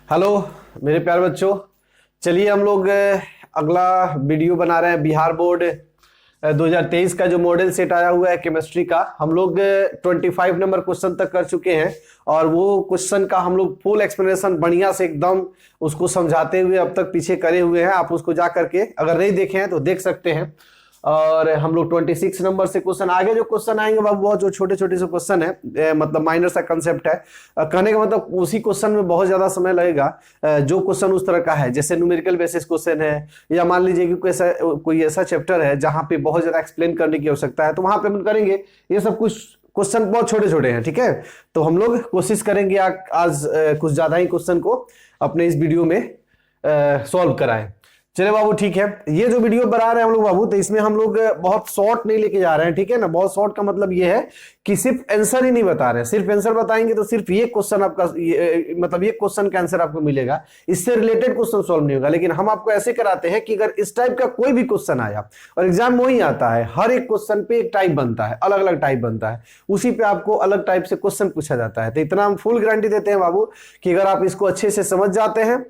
Hello मेरे प्यारे बच्चों, चलिए हम लोग अगला वीडियो बना रहे हैं। बिहार बोर्ड 2023 का जो मॉडल सेट आया हुआ है केमिस्ट्री का, हम लोग 25 नंबर क्वेश्चन तक कर चुके हैं और वो क्वेश्चन का हम लोग फुल एक्सप्लेनेशन बढ़िया से एकदम उसको समझाते हुए अब तक पीछे करे हुए हैं। आप उसको जा करके अगर नहीं देखे हैं तो देख सकते हैं। और हम लोग 26 नंबर से क्वेश्चन, आगे जो क्वेश्चन आएंगे बाबू बहुत जो छोटे छोटे से क्वेश्चन है, मतलब माइनर सा कंसेप्ट है। कहने का मतलब उसी क्वेश्चन में बहुत ज्यादा समय लगेगा। जो क्वेश्चन उस तरह का है, जैसे न्यूमेरिकल बेसिस क्वेश्चन है, या मान लीजिए कि कोई ऐसा चैप्टर है जहां पे बहुत ज्यादा एक्सप्लेन करने की आवश्यकता है, तो वहां पे हम करेंगे। ये सब कुछ क्वेश्चन बहुत छोटे छोटे हैं, ठीक है। तो हम लोग कोशिश करेंगे आज कुछ ज्यादा ही क्वेश्चन को अपने इस वीडियो में सॉल्व कराएं। चले बाबू, ठीक है। ये जो वीडियो बना रहे हैं हम लोग बाबू, तो इसमें हम लोग बहुत शॉर्ट नहीं लेके जा रहे हैं, ठीक है ना। बहुत शॉर्ट का मतलब ये है कि सिर्फ आंसर ही नहीं बता रहे हैं। सिर्फ आंसर बताएंगे तो सिर्फ ये क्वेश्चन आपका मतलब ये क्वेश्चन का आंसर आपको मिलेगा, इससे रिलेटेड क्वेश्चन सॉल्व नहीं होगा। लेकिन हम आपको ऐसे कराते हैं कि अगर इस टाइप का कोई भी क्वेश्चन आया, और एग्जाम में वही आता है, हर एक क्वेश्चन पे एक टाइप बनता है, अलग अलग टाइप बनता है, उसी पे आपको अलग टाइप से क्वेश्चन पूछा जाता है। तो इतना हम फुल गारंटी देते हैं बाबू कि अगर आप इसको अच्छे से समझ जाते हैं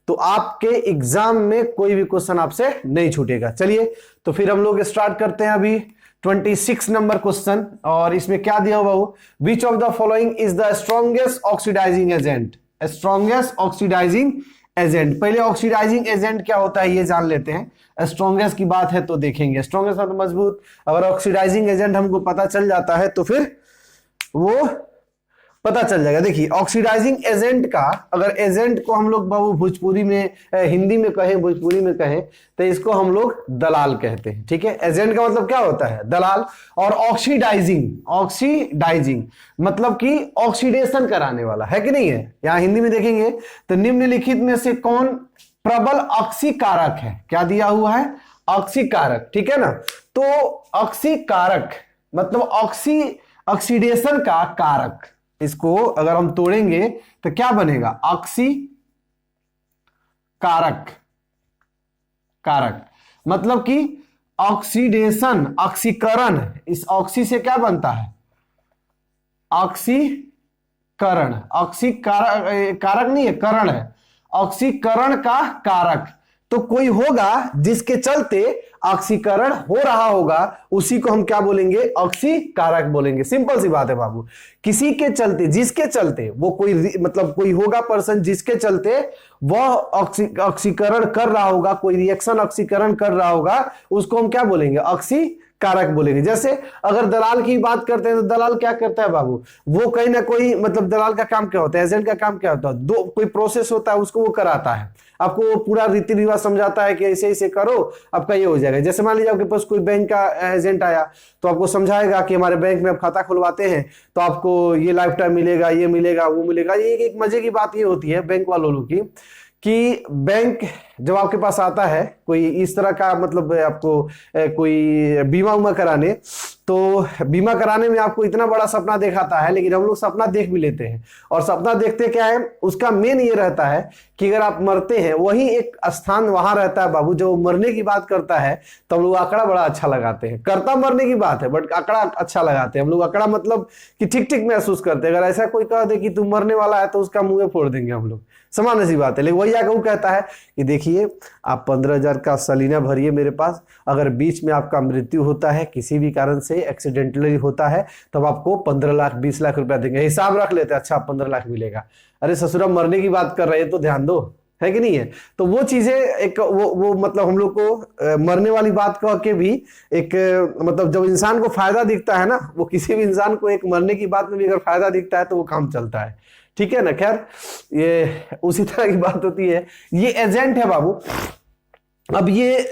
तो आपके एग्जाम में कोई भी क्वेश्चन आपसे नहीं छूटेगा। चलिए तो फिर हम लोग स्टार्ट करते हैं अभी 26 नंबर क्वेश्चन। और इसमें क्या दिया हुआ हो, which of the following is the strongest oxidizing agent. Strongest oxidizing agent, पहले ऑक्सीडाइजिंग एजेंट क्या होता है ये जान लेते हैं। स्ट्रॉन्गेस्ट की बात है तो देखेंगे, स्ट्रॉन्गेस्ट मतलब मजबूत। अगर ऑक्सीडाइजिंग एजेंट हमको पता चल जाता है तो फिर वो पता चल जाएगा। देखिए ऑक्सीडाइजिंग एजेंट का, अगर एजेंट को हम लोग बाबू भोजपुरी में, हिंदी में कहें, भोजपुरी में कहें, तो इसको हम लोग दलाल कहते हैं, ठीक है। एजेंट का मतलब क्या होता है, दलाल। और ऑक्सीडाइजिंग, ऑक्सीडाइजिंग मतलब कि ऑक्सीडेशन कराने वाला, है कि नहीं है। यहां हिंदी में देखेंगे तो निम्नलिखित में से कौन प्रबल ऑक्सीकारक है। क्या दिया हुआ है, ऑक्सीकारक, ठीक है ना। तो ऑक्सीकारक मतलब ऑक्सीडेशन का कारक, इसको अगर हम तोड़ेंगे तो क्या बनेगा, ऑक्सी कारक। कारक मतलब कि ऑक्सीडेशन, ऑक्सीकरण, इस ऑक्सी से क्या बनता है, ऑक्सीकरण। कारक नहीं है, करण है, ऑक्सीकरण का कारक। तो कोई होगा जिसके चलते ऑक्सीकरण हो रहा होगा, उसी को हम क्या बोलेंगे, ऑक्सीकारक बोलेंगे। सिंपल सी बात है बाबू। किसी के चलते, जिसके चलते वो कोई मतलब कोई होगा पर्सन जिसके चलते वह ऑक्सीकरण कर रहा होगा, कोई रिएक्शन ऑक्सीकरण कर रहा होगा, उसको हम क्या बोलेंगे, ऑक्सीकारक बोलेंगे। जैसे अगर दलाल की बात करते हैं तो दलाल क्या करता है बाबू, वो कहीं ना कोई मतलब दलाल का काम क्या होता है, एजेंट का काम क्या होता है, दो कोई प्रोसेस होता है उसको वो कराता है, आपको वो पूरा रीति रिवाज समझाता है कि ऐसे ऐसे करो आपका ये हो जाएगा। जैसे मान लीजिए आपके पास कोई बैंक का एजेंट आया तो आपको समझाएगा कि हमारे बैंक में आप खाता खुलवाते हैं तो आपको ये लाइफ टाइम मिलेगा, ये मिलेगा, वो मिलेगा। ये एक मजे की बात ये होती है बैंक वालों की कि बैंक जब आपके पास आता है कोई इस तरह का, मतलब आपको कोई बीमा उमा कराने, तो बीमा कराने में आपको इतना बड़ा सपना दिखाता है, लेकिन हम लोग सपना देख भी लेते हैं। और सपना देखते क्या है, उसका मेन ये रहता है कि अगर आप मरते हैं वही एक स्थान वहां रहता है बाबू। जब मरने की बात करता है तो हम लोग आंकड़ा बड़ा अच्छा लगाते हैं। करता मरने की बात है बट आंकड़ा अच्छा लगाते हैं हम लोग। आंकड़ा मतलब कि ठीक ठीक महसूस करते हैं। अगर ऐसा कोई कह दे कि तू मरने वाला है तो उसका मुंह फोड़ देंगे हम लोग, सामान्य सी बात है। लेकिन वही आके वो कहता है कि देखिए आप 15,000 का सलीना भरिए मेरे पास, अगर बीच में आपका मृत्यु होता है किसी भी कारण से, एक्सीडेंटली होता है, तब आपको 15 लाख 20 लाख रुपया देंगे। हिसाब रख लेते हैं, अच्छा 15 लाख मिलेगा। अरे ससुरा मरने की बात कर रहे हैं तो ध्यान दो, है कि नहीं है। तो वो चीजें एक वो मतलब हम लोग को मरने वाली बात कह के भी एक मतलब जब इंसान को फायदा दिखता है ना, वो किसी भी इंसान को एक मरने की बात में भी अगर फायदा दिखता है तो वो काम चलता है, ठीक है ना। खैर ये उसी तरह की बात होती है। ये एजेंट है बाबू। अब ये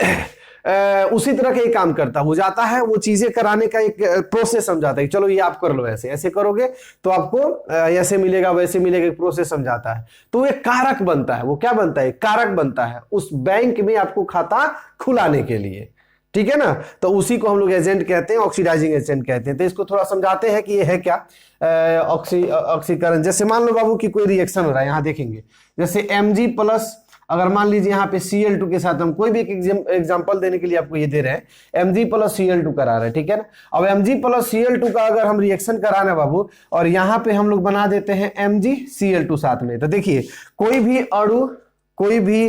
उसी तरह का ही काम करता हो जाता है, वो चीजें कराने का एक प्रोसेस समझाता है। चलो ये आप कर लो, ऐसे ऐसे करोगे तो आपको ऐसे मिलेगा, वैसे मिलेगा, एक प्रोसेस समझाता है। तो ये कारक बनता है। वो क्या बनता है, कारक बनता है उस बैंक में आपको खाता खुलाने के लिए, ठीक है ना। तो उसी को हम लोग एजेंट कहते हैं, ऑक्सीडाइजिंग एजेंट कहते हैं। तो इसको थोड़ा समझाते हैं कि ये है क्या, ऑक्सीकरण। जैसे मान लो बाबू कि कोई रिएक्शन हो रहा है, यहां देखेंगे जैसे Mg प्लस अगर मान लीजिए यहाँ पे Cl2 के साथ हम कोई भी एक एग्जांपल देने के लिए आपको ये दे रहे हैं, Mg प्लस Cl2 करा रहे हैं, ठीक है ना। अब Mg प्लस Cl2 का अगर हम रिएक्शन करा रहे हैं बाबू, और यहाँ पे हम लोग बना देते हैं MgCl2 साथ में, तो देखिए कोई भी अणु, कोई भी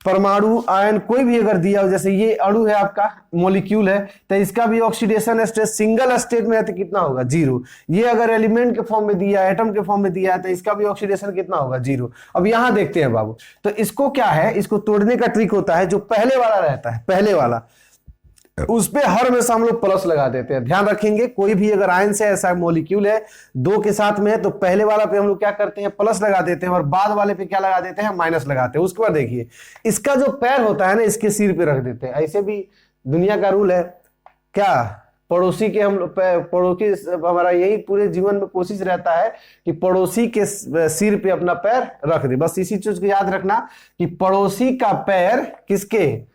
परमाणु, आयन, कोई भी अगर दिया हो, जैसे ये अणु है आपका, मॉलिक्यूल है, तो इसका भी ऑक्सीडेशन स्टेट सिंगल स्टेट में है तो कितना होगा, 0। ये अगर एलिमेंट के फॉर्म में दिया है, एटम के फॉर्म में दिया है, तो इसका भी ऑक्सीडेशन कितना होगा, 0। अब यहां देखते हैं बाबू, तो इसको क्या है, इसको तोड़ने का ट्रिक होता है, जो पहले वाला रहता है, पहले वाला, उस पे हर हमेशा हम लोग प्लस लगा देते हैं। ध्यान रखेंगे, कोई भी अगर आयन से ऐसा मॉलिक्यूल है 2 के साथ में है, तो पहले वाला पे हम लोग क्या करते हैं, प्लस लगा देते हैं, और बाद वाले पे क्या लगा देते हैं, माइनस लगाते हैं। उसके बाद देखिए इसका जो पैर होता है ना, इसके सिर पे रख देते हैं। ऐसे भी दुनिया का रूल है क्या, पड़ोसी के हम पड़ोसी, हमारा यही पूरे जीवन में कोशिश रहता है कि पड़ोसी के सिर पे अपना पैर रख दे। बस इसी चीज को याद रखना कि पड़ोसी का पैर किसके,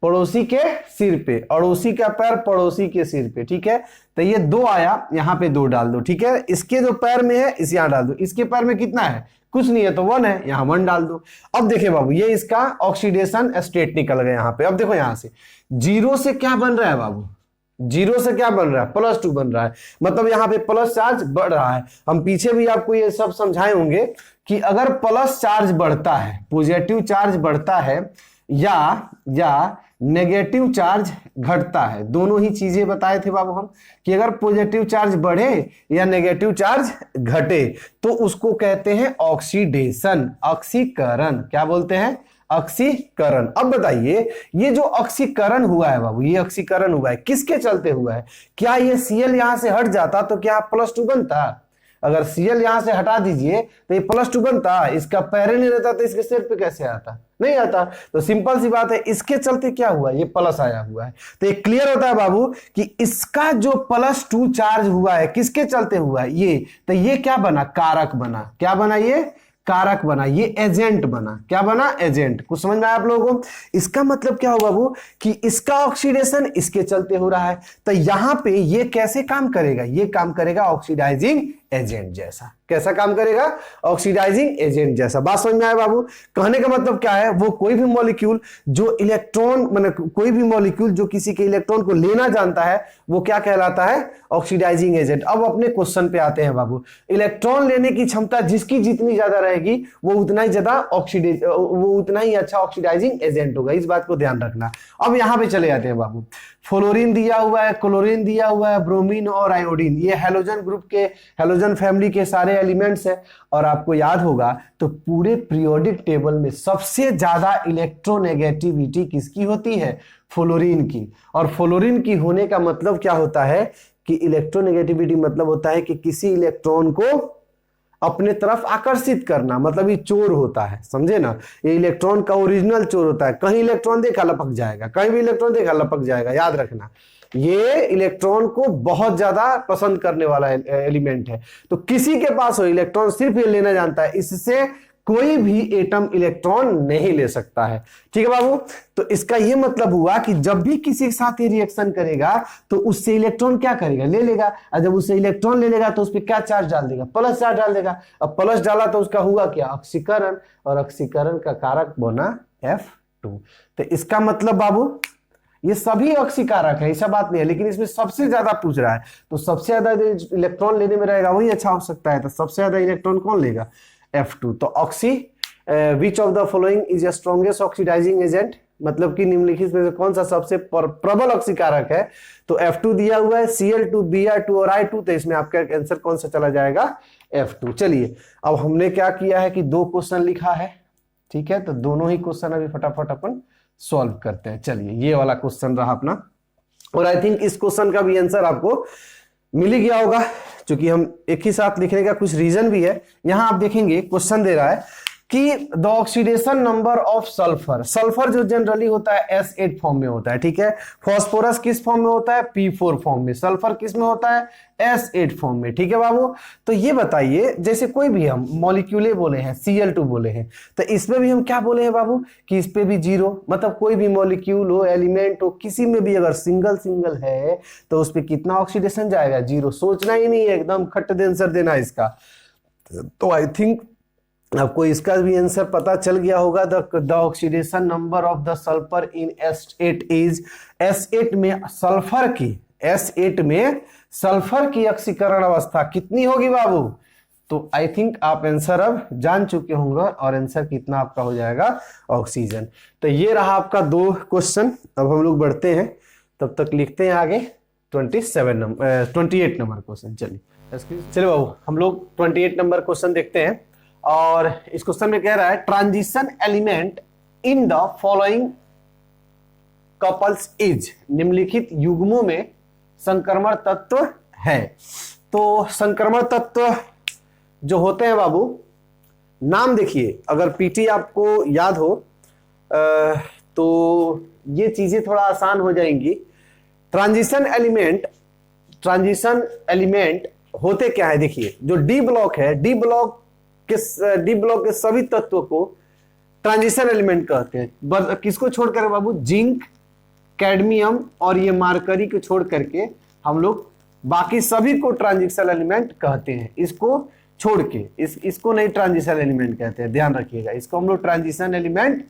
पड़ोसी के सिर पे, अड़ोसी का पैर पड़ोसी के सिर पे, ठीक है। तो ये 2 आया, यहां पे 2 डाल दो, ठीक है। इसके जो पैर में है इस यहां डाल दो, इसके पैर में कितना है, कुछ नहीं है, तो 1 है, यहां 1 डाल दो। अब देखिए बाबू, ये इसका ऑक्सीडेशन स्टेट निकल गया यहां पे। अब देखो यहां से 0 से क्या बन रहा है बाबू, 0 से क्या बन रहा है, +2 बन रहा है, मतलब यहाँ पे प्लस चार्ज बढ़ रहा है। हम पीछे भी आपको ये सब समझाए होंगे कि अगर प्लस चार्ज बढ़ता है, पॉजिटिव चार्ज बढ़ता है, या नेगेटिव चार्ज घटता है, दोनों ही चीजें बताए थे बाबू हम, कि अगर पॉजिटिव चार्ज बढ़े या नेगेटिव चार्ज घटे तो उसको कहते हैं ऑक्सीडेशन, ऑक्सीकरण। क्या बोलते हैं, ऑक्सीकरण। अब बताइए, ये जो ऑक्सीकरण हुआ है बाबू, ये ऑक्सीकरण हुआ है, किसके चलते हुआ है? क्या ये Cl यहां से हट जाता तो क्या +2 बनता? अगर Cl यहां से हटा दीजिए तो ये +2 बनता, इसका पैर नहीं रहता तो इसके सिर पे कैसे आता, नहीं आता। तो सिंपल सी बात है, इसके चलते क्या हुआ, ये प्लस आया हुआ है। तो ये क्लियर होता है बाबू कि इसका जो +2 चार्ज हुआ है किसके चलते हुआ है, ये, तो ये क्या बना, कारक बना। क्या बना, ये कारक बना, ये एजेंट बना। क्या बना, एजेंट। कुछ समझ में आया आप लोगों को? इसका मतलब क्या होगा बाबू कि इसका ऑक्सीडेशन इसके चलते हो रहा है, तो यहां पे ये कैसे काम करेगा, ये काम करेगा ऑक्सीडाइजिंग एजेंट जैसा। कैसा काम करेगा, ऑक्सीडाइजिंग एजेंट जैसा। बात समझ में आया बाबू? कहने का मतलब क्या है, वो कोई भी मॉलिक्यूल जो इलेक्ट्रॉन, मतलब कोई भी मॉलिक्यूल जो किसी के इलेक्ट्रॉन को लेना जानता है, वो क्या कहलाता है, ऑक्सीडाइजिंग एजेंट। अब अपने क्वेश्चन पे आते हैं बाबू। इलेक्ट्रॉन लेने की क्षमता जिसकी जितनी ज्यादा रहेगी वो उतना ही ज्यादा वो उतना ही अच्छा ऑक्सीडाइजिंग एजेंट होगा। इस बात को ध्यान रखना। अब यहां पे चले जाते हैं बाबू। फ्लोरीन दिया हुआ है, क्लोरीन दिया हुआ है, ब्रोमीन और आयोडीन, ये हैलोजन ग्रुप के, हैलोजन फैमिली के सारे एलिमेंट्स है। और आपको याद होगा तो पूरे पीरियोडिक टेबल में सबसे ज्यादा इलेक्ट्रोनेगेटिविटी किसकी होती है, फ्लोरीन की। और फ्लोरीन की होने का मतलब क्या होता है कि इलेक्ट्रोनेगेटिविटी मतलब होता है कि किसी इलेक्ट्रॉन को अपने तरफ आकर्षित करना, मतलब ये चोर होता है, समझे ना। ये इलेक्ट्रॉन का ओरिजिनल चोर होता है। कहीं इलेक्ट्रॉन देखा लपक जाएगा, कहीं भी इलेक्ट्रॉन देखा लपक जाएगा, याद रखना। ये इलेक्ट्रॉन को बहुत ज्यादा पसंद करने वाला एलिमेंट है। तो किसी के पास हो इलेक्ट्रॉन, सिर्फ ये लेना जानता है, इससे कोई भी एटम इलेक्ट्रॉन नहीं ले सकता है। ठीक है बाबू? तो इसका यह मतलब हुआ कि जब भी किसी के साथ ये रिएक्शन करेगा तो उससे इलेक्ट्रॉन क्या करेगा, ले लेगा। और जब उससे इलेक्ट्रॉन ले लेगा तो उस पर क्या चार्ज डाल देगा, प्लस चार्ज डाल देगा। अब प्लस डाला तो उसका हुआ क्या, ऑक्सीकरण। और ऑक्सीकरण का कारक बना F2। तो इसका मतलब बाबू ये सभी ऑक्सीकारक है, ऐसा बात नहीं है, लेकिन इसमें सबसे ज्यादा पूछ रहा है। तो सबसे ज्यादा इलेक्ट्रॉन लेने में रहेगा वही अच्छा हो सकता है। तो सबसे ज्यादा इलेक्ट्रॉन कौन लेगा, F2। तो oxy which of the following is the strongest oxidizing agent, मतलब कि निम्नलिखित में से कौन सा सबसे प्रबल ऑक्सीकारक है। तो F2 दिया हुआ है, Cl2, Br2 और I2। तो इसमें आपका आंसर कौन सा चला जाएगा, F2। चलिए अब हमने क्या किया है कि 2 क्वेश्चन लिखा है, ठीक है। तो दोनों ही क्वेश्चन अभी फटाफट अपन सॉल्व करते हैं। चलिए ये वाला क्वेश्चन रहा अपना, और आई थिंक इस क्वेश्चन का भी आंसर आपको मिल ही गया होगा, क्योंकि हम एक ही साथ लिखने का कुछ रीजन भी है। यहां आप देखेंगे क्वेश्चन दे रहा है कि the oxidation number of sulphur, sulphur जो जनरली होता है S8 फॉर्म में होता है, ठीक है। फास्फोरस किस फॉर्म में होता है, P4 फॉर्म में। सल्फर किस में होता है, S8 फॉर्म में, ठीक है बाबू। तो ये बताइए, जैसे कोई भी हम मॉलिक्यूले बोले हैं, Cl2 बोले हैं, तो इसमें भी हम क्या बोले हैं बाबू कि इस पे भी 0, मतलब कोई भी मॉलिक्यूल हो, एलिमेंट हो, किसी में भी अगर सिंगल सिंगल है तो उस पर कितना ऑक्सीडेशन जाएगा, 0। सोचना ही नहीं है, एकदम खट दे आंसर देना इसका। तो आई थिंक आपको इसका भी आंसर पता चल गया होगा। The oxidation number of the sulphur in S8 is, S8 में सल्फर की, S8 में सल्फर की ऑक्सीकरण अवस्था कितनी होगी बाबू? तो आई थिंक आप आंसर अब जान चुके होंगे और आंसर कितना आपका हो जाएगा ऑक्सीजन। तो ये रहा आपका 2 क्वेश्चन। अब हम लोग बढ़ते हैं, तब तक लिखते हैं आगे 28 नंबर क्वेश्चन। चलिए बाबू हम लोग 28 नंबर क्वेश्चन देखते हैं। और इस क्वेश्चन में कह रहा है transition element in the following couples is, निम्नलिखित युग्मों में संक्रमण तत्व है। तो संक्रमण तत्व जो होते हैं बाबू, नाम देखिए, अगर पीटी आपको याद हो तो ये चीजें थोड़ा आसान हो जाएंगी। ट्रांजिशन एलिमेंट होते क्या है? देखिए जो डी ब्लॉक है, डी ब्लॉक के सभी तत्वों को ट्रांजिशन एलिमेंट कहते हैं। किसको छोड़कर बाबू? जिंक, कैडमियम और ये मार्करी को छोड़ करके हम लोग बाकी सभी को ट्रांजिशन एलिमेंट कहते हैं। इसको छोड़ के इसको नहीं ट्रांजिशन एलिमेंट कहते हैं, ध्यान रखिएगा। इसको हम लोग ट्रांजिशन एलिमेंट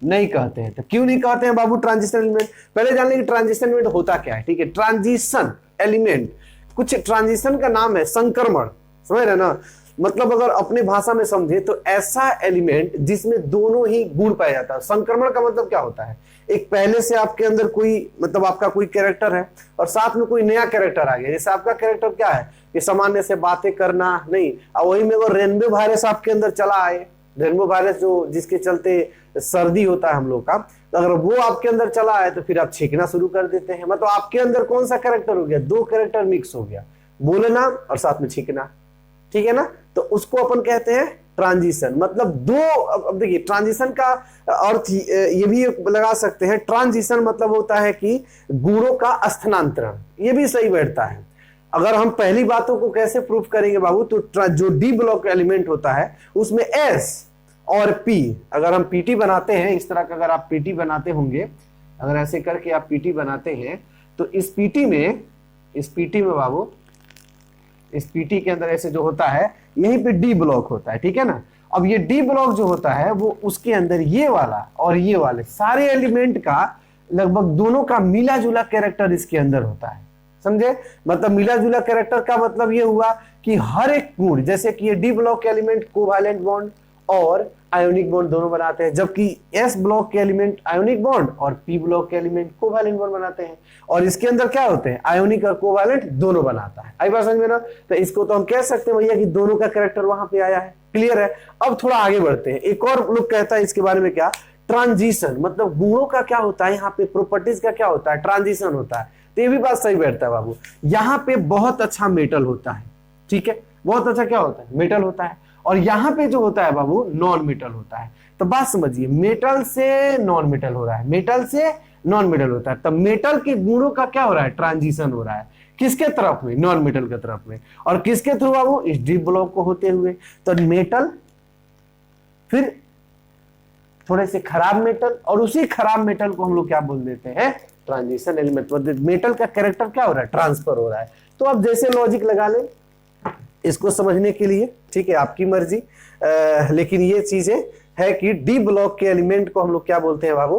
नहीं कहते हैं। तो क्यों नहीं कहते हैं बाबू ट्रांजिशन एलिमेंट? पहले जान लें कि ट्रांजिशन एलिमेंट होता क्या है। ठीक है, ट्रांजिशन एलिमेंट कुछ ट्रांजिशन का नाम है, संक्रमण, समझ रहे ना? मतलब अगर अपने भाषा में समझे तो ऐसा एलिमेंट जिसमें दोनों ही गुण पाया जाता है। संक्रमण का मतलब क्या होता है? एक पहले से आपके अंदर कोई, मतलब आपका कोई कैरेक्टर है और साथ में कोई नया कैरेक्टर आ गया। जैसे आपका कैरेक्टर क्या है कि सामान्य से बातें करना नहीं, और वही में अगर रेनबो वायरस आपके अंदर चला आए, रेनबो वायरस जो जिसके चलते सर्दी होता है हम लोग का, तो अगर वो आपके अंदर चला आए तो फिर आप छींकना शुरू कर देते हैं। मतलब आपके अंदर कौन सा कैरेक्टर हो गया? 2 कैरेक्टर मिक्स हो गया, बोलना और साथ में छींकना, ठीक है ना? तो उसको अपन कहते हैं ट्रांजिशन। मतलब दो, अब देखिए ट्रांजिशन का अर्थ ये भी लगा सकते हैं, ट्रांजिशन मतलब होता है कि गुणों का स्थानांतरण। ये भी सही बैठता है। अगर हम पहली बातों को कैसे प्रूफ करेंगे बाबू, तो जो डी ब्लॉक एलिमेंट होता है उसमें एस और पी, अगर हम पीटी बनाते हैं इस तरह का, अगर आप पीटी बनाते होंगे, अगर ऐसे करके आप पीटी बनाते हैं तो इस पीटी में बाबू, इस पीटी के अंदर ऐसे जो होता है यहीं पे डी ब्लॉक होता है, ठीक है ना? अब ये डी ब्लॉक जो होता है वो उसके अंदर ये वाला और ये वाले सारे एलिमेंट का लगभग दोनों का मिला जुला कैरेक्टर इसके अंदर होता है, समझे? मतलब मिला जुला कैरेक्टर का मतलब ये हुआ कि हर एक गुण, जैसे कि ये डी ब्लॉक के एलिमेंट कोवैलेंट बॉन्ड और आयोनिक बॉन्ड दोनों बनाते हैं, जबकि एस ब्लॉक के एलिमेंट आयोनिक बॉन्ड और पी ब्लॉक के एलिमेंट कोवैलेंट बॉन्ड बनाते हैं। और इसके अंदर क्या होते हैं? आयोनिक और कोवैलेंट दोनों बनाता है। आई बात समझ में ना? तो इसको तो हम कह सकते हैं भैया कि दोनों का कैरेक्टर वहां पे आया है। क्लियर है? अब थोड़ा आगे बढ़ते हैं। एक और लोग कहता है इसके बारे में, क्या ट्रांजिशन, मतलब गुणों का क्या होता है, यहाँ पे प्रॉपर्टीज का क्या होता है, ट्रांजिशन होता है। तो ये भी बात सही बैठता है बाबू। यहाँ पे बहुत अच्छा मेटल होता है, ठीक है, बहुत अच्छा क्या होता है, मेटल होता है। और यहाँ पे जो होता है बाबू नॉन मेटल होता है। तो बात समझिए, मेटल से नॉन मेटल हो रहा है, मेटल से नॉन मेटल होता है। तब मेटल के गुणों का क्या हो रहा है, ट्रांजिशन हो रहा है। किसके तरफ में? नॉन मेटल के तरफ में। और किसके थ्रू बाबू? इस डी ब्लॉक को होते हुए। तो मेटल, फिर थोड़े से खराब मेटल, और उसी खराब मेटल को हम लोग क्या बोल देते हैं, ट्रांजिशन एलिमेंट। मेटल का कैरेक्टर क्या हो रहा है, ट्रांसफर हो रहा है। तो अब जैसे लॉजिक लगा लें इसको समझने के लिए, ठीक है, आपकी मर्जी। लेकिन ये चीजें है कि डी ब्लॉक के एलिमेंट को हम लोग क्या बोलते हैं बाबू,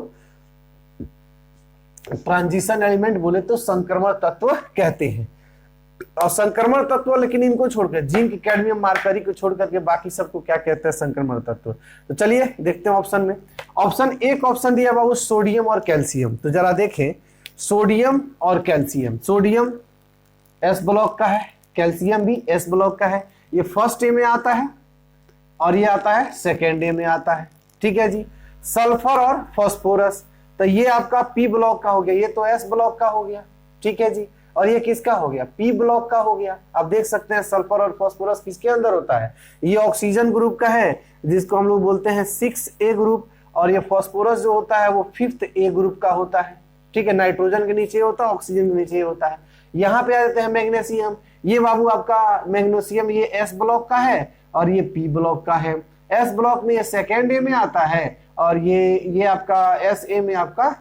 ट्रांजिशन एलिमेंट बोले तो संक्रमण तत्व कहते हैं। और संक्रमण तत्व, लेकिन इनको छोड़कर, जिंक, कैडमियम, मार्करी को छोड़कर के बाकी सबको क्या कहते हैं, संक्रमण तत्व। तो चलिए देखते हैं ऑप्शन में। ऑप्शन एक ऑप्शन दिया बाबू सोडियम और कैल्शियम। तो जरा देखें, सोडियम और कैल्शियम, सोडियम एस ब्लॉक का है, कैल्शियम भी एस ब्लॉक का है। ये फर्स्ट ए में आता है और ये आता है सेकेंड ए में आता है, ठीक है जी। सल्फर और फास्फोरस, तो ये आपका पी ब्लॉक का हो गया, ये तो एस ब्लॉक का हो गया, ठीक है जी। और ये किसका हो गया, पी ब्लॉक का हो गया। अब देख सकते हैं सल्फर और फास्फोरस किसके अंदर होता है, ये ऑक्सीजन ग्रुप का है जिसको हम लोग बोलते हैं 6A ग्रुप। और ये फास्फोरस जो होता है वो 5th A ग्रुप का होता है, ठीक है। नाइट्रोजन के नीचे होता है, ऑक्सीजन के नीचे होता है। यहाँ पे आ जाते हैं मैग्नीशियम, ये बाबू आपका मैग्नीशियम ये एस ब्लॉक का है और ये पी ब्लॉक का है। एस ब्लॉक में ये सेकेंड ए में आता है और ये आपका एस ए में आपका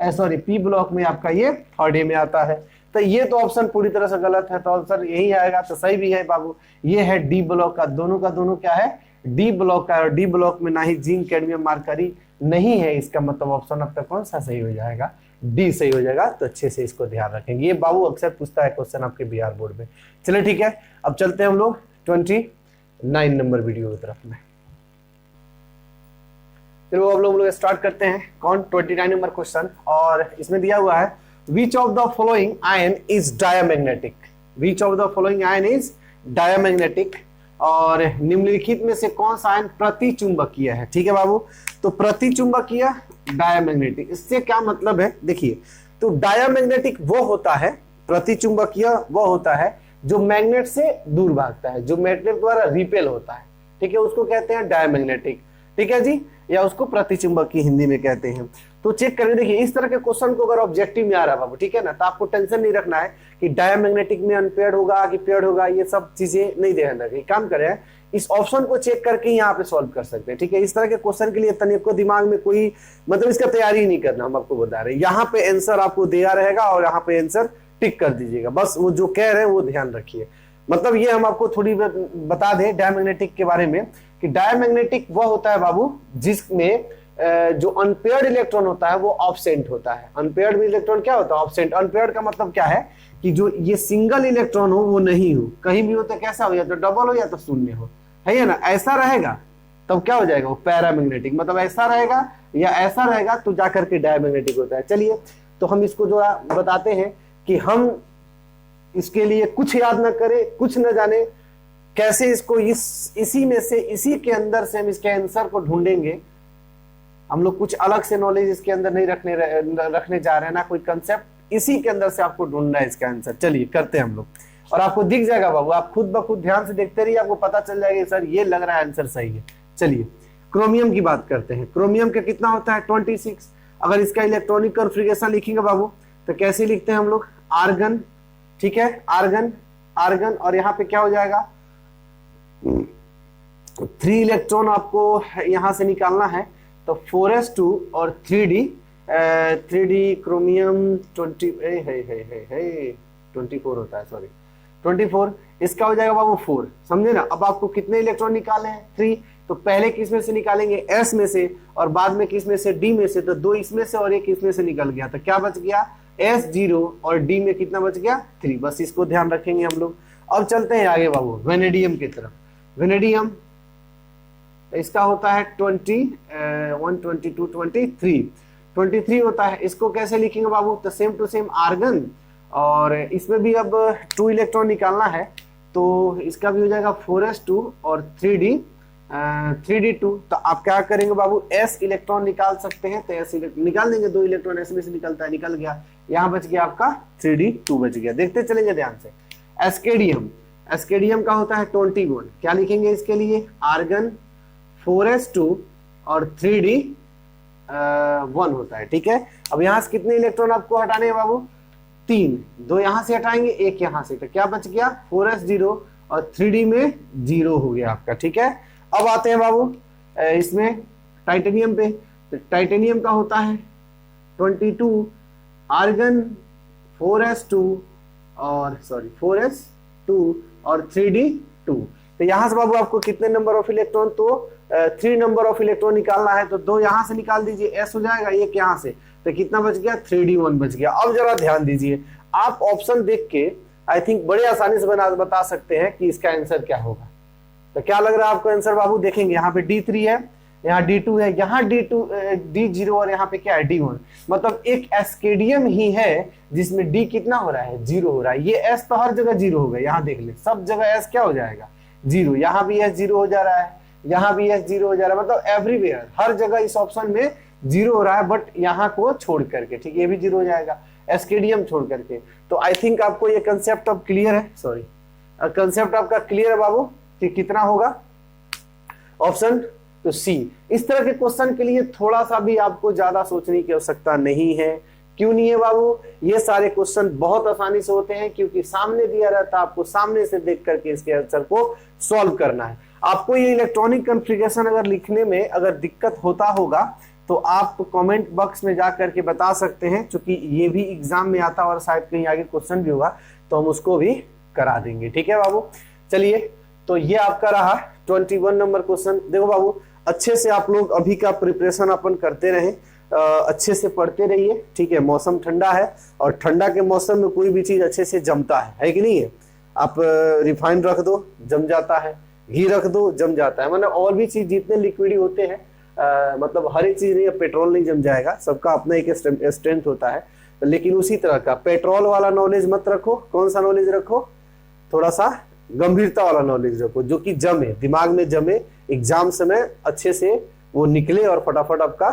पी ब्लॉक में आपका ये थर्ड ए में आता है। तो ये तो ऑप्शन पूरी तरह से गलत है, तो आंसर यही आएगा। तो सही भी है बाबू, ये है डी ब्लॉक का दोनों क्या है, डी ब्लॉक का है और डी ब्लॉक में ना ही जिंक कैडमियम मरकरी नहीं है, इसका मतलब ऑप्शन आपका कौन सा सही हो जाएगा, डी सही हो जाएगा। तो अच्छे से इसको ध्यान रखेंगे, ये बाबू अक्सर पूछता है क्वेश्चन आपके बिहार बोर्ड में। चलिए ठीक है, अब चलते हैं हम लोग 29 नंबर वीडियो की तरफ में। चलो अब लोग स्टार्ट करते हैं। कौन 29 नंबर क्वेश्चन, और इसमें दिया हुआ है विच of the following ion is diamagnetic, which of the following ion is diamagnetic, और निम्नलिखित में से कौन सा आयन प्रतिचुंबकीय है। ठीक है बाबू, तो प्रतिचुंबकीय डायमैग्नेटिक, इससे क्या मतलब है देखिए, तो डायमैग्नेटिक वो होता है, प्रतिचुंबकीय वो होता है जो मैग्नेट से दूर भागता है, जो मैग्नेट द्वारा रिपेल होता है। ठीक है, उसको कहते हैं डायमैग्नेटिक। ठीक है जी, या उसको प्रतिचुंबकीय हिंदी में कहते हैं। तो चेक करें, देखिए इस तरह के क्वेश्चन को अगर ऑब्जेक्टिव में आ रहा है बाबू, ठीक है ना, तो आपको टेंशन नहीं रखना है कि डायमैग्नेटिक में अनपेयर्ड होगा कि पेयर्ड होगा, ये सब चीजें नहीं ध्यान रखें। काम करें, इस ऑप्शन को चेक करके यहाँ पे सॉल्व कर सकते हैं। ठीक है, इस तरह के क्वेश्चन के लिए तनिक को दिमाग में कोई मतलब इसका तैयारी नहीं करना, हम आपको बता रहे हैं। यहाँ पे आंसर आपको दिया रहेगा और यहाँ पे आंसर टिक कर दीजिएगा, बस वो जो कह रहे हैं वो ध्यान रखिए। मतलब ये हम आपको थोड़ी बता दें डायमैग्नेटिक के बारे में कि डायमैग्नेटिक वो होता है बाबू जिसमें जो अनपेयर्ड इलेक्ट्रॉन होता है वो ऑब्सेंट होता है। अनपेयर्ड इलेक्ट्रॉन क्या होता है, ऑब्सेंट। अनपेयर्ड का मतलब क्या है कि जो ये सिंगल इलेक्ट्रॉन हो वो नहीं हो, कहीं भी हो तो कैसा हो, या तो डबल हो या तो शून्य हो, है ना, ऐसा रहेगा तब क्या हो जाएगा वो पैरामैग्नेटिक। मतलब ऐसा रहेगा या ऐसा रहेगा तो जाकर के डायमैग्नेटिक होता है। चलिए तो हम इसको जो बताते हैं कि हम इसके लिए कुछ याद न करें, कुछ न जाने, कैसे इसको इसी में से, इसी के अंदर से हम इसके आंसर को ढूंढेंगे। हम लोग कुछ अलग से नॉलेज इसके अंदर नहीं रखने जा रहे हैं, ना कोई कंसेप्ट, इसी के अंदर से आपको ढूंढना है इसका आंसर। चलिए करते हैं हम लोग, और आपको दिख जाएगा बाबू, आप खुद ब खुद ध्यान से देखते रहिए, आपको पता चल जाएगा सर ये लग रहा है आंसर सही है। चलिए क्रोमियम की बात करते हैं। क्रोमियम का कितना होता है 26। अगर इसका इलेक्ट्रॉनिक कॉन्फ़िगरेशन लिखेंगे बाबू तो कैसे लिखते हैं हम लोग, आर्गन। ठीक है, आर्गन, आर्गन, और यहाँ पे क्या हो जाएगा 3 इलेक्ट्रॉन आपको यहां से निकालना है, तो 4s2 और 3d क्रोमियम 24 होता है, सॉरी 24, इसका हो जाएगा बाबू 4। समझे ना। अब आपको कितने इलेक्ट्रॉन निकाले हैं 3, तो पहले किस में से निकालेंगे, s में से, और बाद में किस में से, d में से। तो 2 इसमें से और 1 इसमें से निकल गया, तो क्या बच गया s0, और d में कितना बच गया 3। बस इसको ध्यान रखेंगे हम लोग। अब चलते हैं आगे बाबू वेनेडियम की तरफ। वेनेडियम इसका होता है 21, 22, 23 होता है। इसको कैसे लिखेंगे बाबू, तो सेम टू सेम आर्गन, और इसमें भी अब 2 इलेक्ट्रॉन निकालना है, तो इसका भी हो जाएगा 4s2 और 3d2। तो आप क्या करेंगे बाबू, s इलेक्ट्रॉन निकाल सकते हैं, तो s निकाल देंगे, 2 इलेक्ट्रॉन s में से निकलता है, निकल गया, यहाँ बच गया आपका 3d2 बच गया। देखते चलेंगे ध्यान से। एस्केडियम, एस्केडियम का होता है 21। क्या लिखेंगे इसके लिए, आर्गन, 4s2 और 3d1 होता है। ठीक है, अब यहाँ से कितने इलेक्ट्रॉन आपको हटाने हैं बाबू, 3, 2 यहाँ से हटाएंगे, 1 यहाँ से, तो क्या बच गया 4s0 और 3d में 0 हो गया आपका। ठीक है, अब आते हैं बाबू इसमें टाइटेनियम पे। तो टाइटेनियम का होता है 22, आर्गन, 4s2 और 3d2। तो यहां से बाबू आपको कितने नंबर ऑफ इलेक्ट्रॉन, तो 3 नंबर ऑफ इलेक्ट्रॉन निकालना है, तो 2 यहां से निकाल दीजिए, s हो जाएगा, 1 यहां से, तो कितना बच गया 3d1 बच गया। अब जरा ध्यान दीजिए, आप ऑप्शन देख के आई थिंक बड़े आसानी से बता सकते हैं कि इसका आंसर क्या होगा। तो क्या लग रहा है आपको आंसर बाबू, देखेंगे यहाँ पे d3 है, यहाँ d2 है, यहाँ d0 और यहाँ पे क्या है d1। मतलब एक एस्केडियम ही है जिसमें d कितना हो रहा है 0 हो रहा है। ये s तो हर जगह 0 हो गया, यहाँ देख ले सब जगह s क्या हो जाएगा 0, यहाँ भी s 0 हो जा रहा है, यहाँ भी s 0 हो जा रहा है, मतलब एवरीवेयर हर जगह इस ऑप्शन में 0 हो रहा है, बट यहाँ को छोड़ करके। ठीक, ये भी 0 हो जाएगा एस्केडियम छोड़ करके। तो आई थिंक आपको ये कंसेप्ट अब क्लियर है, सॉरी कंसेप्ट आपका क्लियर है बाबू कि कितना होगा ऑप्शन तो सी। इस तरह के क्वेश्चन के लिए थोड़ा सा भी आपको ज्यादा सोचने की आवश्यकता नहीं है। क्यों नहीं है बाबू, ये सारे क्वेश्चन बहुत आसानी से होते हैं क्योंकि सामने दिया रहता है, आपको सामने से देख करके इसके आंसर को सॉल्व करना है। आपको ये इलेक्ट्रॉनिक कॉन्फ़िगरेशन अगर लिखने में अगर दिक्कत होता होगा तो आप कमेंट बॉक्स में जा करके बता सकते हैं, क्योंकि ये भी एग्जाम में आता और शायद कहीं आगे क्वेश्चन भी होगा तो हम उसको भी करा देंगे। ठीक है बाबू, चलिए तो ये आपका रहा 21 नंबर क्वेश्चन। देखो बाबू, अच्छे से आप लोग अभी का प्रिपरेशन अपन करते रहें, अच्छे से पढ़ते रहिए, ठीक है। मौसम ठंडा है और ठंडा के मौसम में कोई भी चीज अच्छे से जमता है कि नहीं है। आप रिफाइंड रख दो जम जाता है, घी रख दो जम जाता है, मतलब और भी चीज जितने लिक्विड होते हैं, मतलब हर एक चीज नहीं, पेट्रोल नहीं जम जाएगा, सबका अपना एक स्ट्रेंथ होता है। लेकिन उसी तरह का पेट्रोल वाला नॉलेज मत रखो। कौन सा नॉलेज रखो? थोड़ा सा गंभीरता वाला नॉलेज रखो, जो कि जमे, दिमाग में जमे, एग्जाम समय अच्छे से वो निकले और फटाफट आपका